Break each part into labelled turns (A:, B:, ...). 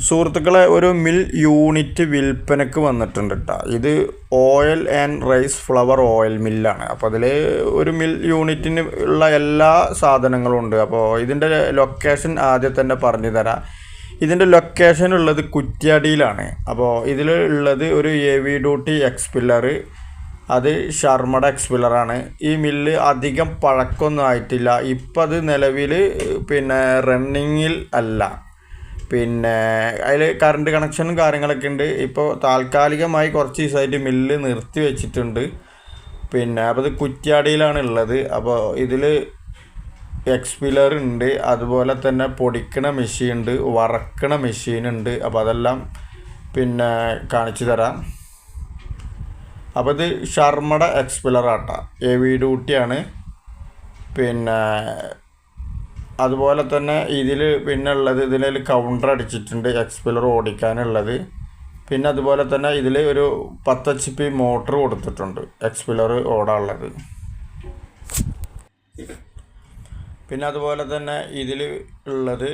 A: സുഹൃത്തുക്കളെ, ഒരു mill unit വിൽപ്പനക്ക് വന്നിട്ടുണ്ട് കേട്ടോ. ഇത് oil and rice flour oil മില്ലാണ്. അപ്പോൾ അതിൽ ഒരു മിൽ യൂണിറ്റിന് ഉള്ള എല്ലാ സാധനങ്ങളും ഉണ്ട്. അപ്പോൾ ഇതിൻ്റെ ലൊക്കേഷൻ ആദ്യം തന്നെ പറഞ്ഞു തരാം. ഇതിൻ്റെ ലൊക്കേഷൻ ഉള്ളത് കുറ്റ്യാടിയിലാണ്. അപ്പോൾ ഇതിൽ ഉള്ളത് ഒരു ഹെവി ഡ്യൂട്ടി എക്സ്പില്ലർ, അത് ഷർമയുടെ എക്സ്പില്ലറാണ്. ഈ മില്ല് അധികം പഴക്കമൊന്നും ആയിട്ടില്ല. ഇപ്പം അത് നിലവിൽ റണ്ണിങ്ങിൽ അല്ല. അതിൽ കറണ്ട് കണക്ഷനും കാര്യങ്ങളൊക്കെ ഉണ്ട്. ഇപ്പോൾ താൽക്കാലികമായി കുറച്ച് ദിവസമായിട്ട് മില്ല് നിർത്തി വെച്ചിട്ടുണ്ട്. അപ്പോൾ ഇത് കുറ്റ്യാടിയിലാണ് ഉള്ളത്. അപ്പോൾ ഇതിൽ എക്സ്പില്ലർ ഉണ്ട്, അതുപോലെ തന്നെ പൊടിക്കണ മെഷീൻ ഉണ്ട്, വറക്കണ മെഷീൻ ഉണ്ട്. അപ്പോൾ അതെല്ലാം കാണിച്ചു തരാം. അപ്പോൾ ഇത് ഷർമയുടെ എക്സ്പില്ലറാട്ടോ, ഹെവി ഡ്യൂട്ടിയാണ്. അതുപോലെ തന്നെ ഇതിൽ ഉള്ളത്, ഇതിൽ കൗണ്ടർ അടിച്ചിട്ടുണ്ട് എക്സ്പില്ലർ ഓടിക്കാനുള്ളത്. അതുപോലെ തന്നെ ഇതിൽ ഒരു 10 HP മോട്ടർ കൊടുത്തിട്ടുണ്ട് എക്സ്പില്ലർ ഓടാനുള്ളത്. അതുപോലെ തന്നെ ഇതിൽ ഉള്ളത്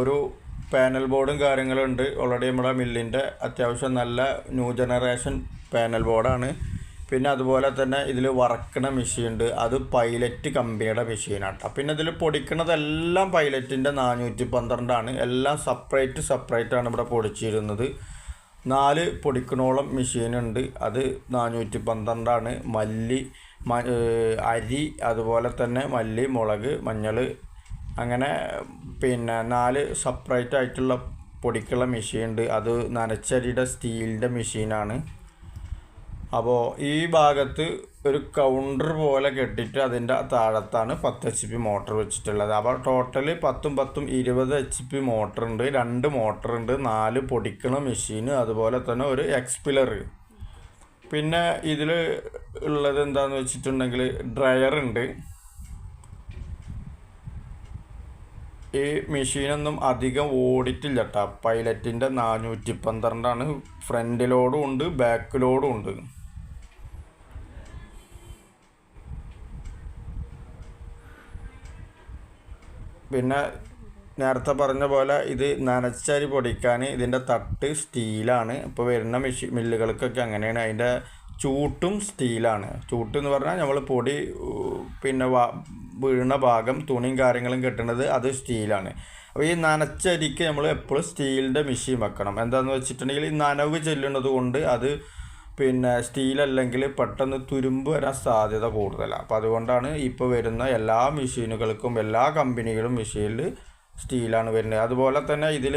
A: ഒരു പാനൽ ബോർഡും കാര്യങ്ങളും ഉണ്ട്. ഓൾറെഡി നമ്മുടെ മില്ലിൻ്റെ അത്യാവശ്യം നല്ല ന്യൂ ജനറേഷൻ പാനൽ ബോർഡാണ്. അതുപോലെ തന്നെ ഇതിൽ വറക്കണ മെഷീൻ ഉണ്ട്, അത് പൈലറ്റ് കമ്പനിയുടെ മെഷീനാട്ടോ. ഇതിൽ പൊടിക്കണതെല്ലാം പൈലറ്റിൻ്റെ 412 എല്ലാം സെപ്പറേറ്റ് ആണ് ഇവിടെ പൊടിച്ചിരുന്നത്. 4 പൊടിക്കണോളം മെഷീനുണ്ട്, അത് 412 മല്ലി, അരി, അതുപോലെ തന്നെ മല്ലി, മുളക്, മഞ്ഞൾ, അങ്ങനെ 4 സെപ്പറേറ്റ് ആയിട്ടുള്ള പൊടിക്കുള്ള മെഷീൻ ഉണ്ട്. അത് നനച്ചരിയുടെ സ്റ്റീലിൻ്റെ മെഷീനാണ്. അപ്പോൾ ഈ ഭാഗത്ത് ഒരു കൗണ്ടർ പോലെ കെട്ടിയിട്ട് അതിൻ്റെ താഴത്താണ് 10 HP മോട്ടർ വെച്ചിട്ടുള്ളത്. അപ്പോൾ ടോട്ടൽ 10 20 HP മോട്ടറുണ്ട്, 2 മോട്ടറുണ്ട്, 4 പൊടിക്കണ മെഷീന്, അതുപോലെ തന്നെ ഒരു എക്സ്പില്ലർ. ഇതിൽ ഉള്ളത് എന്താണെന്ന് വെച്ചിട്ടുണ്ടെങ്കിൽ ഡ്രയറുണ്ട്. ഈ മെഷീനൊന്നും അധികം ഓടിട്ടില്ല കേട്ടോ. പൈലറ്റിൻ്റെ 412 ഫ്രണ്ട് ലോഡും ഉണ്ട്, ബാക്ക് ലോഡും ഉണ്ട്. നേരത്തെ പറഞ്ഞ പോലെ ഇത് നനച്ചരി പൊടിക്കാൻ ഇതിൻ്റെ തട്ട് സ്റ്റീലാണ്. ഇപ്പോൾ വരുന്ന മില്ലുകൾക്കൊക്കെ അങ്ങനെയാണ്. അതിൻ്റെ ചൂട്ടും സ്റ്റീലാണ്. ചൂട്ട് എന്ന് പറഞ്ഞാൽ നമ്മൾ പൊടി വീഴുന്ന ഭാഗം, തുണിയും കാര്യങ്ങളും കെട്ടുന്നത്, അത് സ്റ്റീലാണ്. അപ്പോൾ ഈ നനച്ചരിക്ക് നമ്മൾ എപ്പോഴും സ്റ്റീലിൻ്റെ മെഷീൻ വെക്കണം. എന്താണെന്ന് വെച്ചിട്ടുണ്ടെങ്കിൽ ഈ നനവ് ചെല്ലുന്നത് കൊണ്ട് അത് സ്റ്റീലല്ലെങ്കിൽ പെട്ടെന്ന് തുരുമ്പ് വരാൻ സാധ്യത കൂടുതലാണ്. അപ്പോൾ അതുകൊണ്ടാണ് ഇപ്പോൾ വരുന്ന എല്ലാ മെഷീനുകൾക്കും എല്ലാ കമ്പനികളും മെഷീനിൽ സ്റ്റീലാണ് വരുന്നത്. അതുപോലെ തന്നെ ഇതിൽ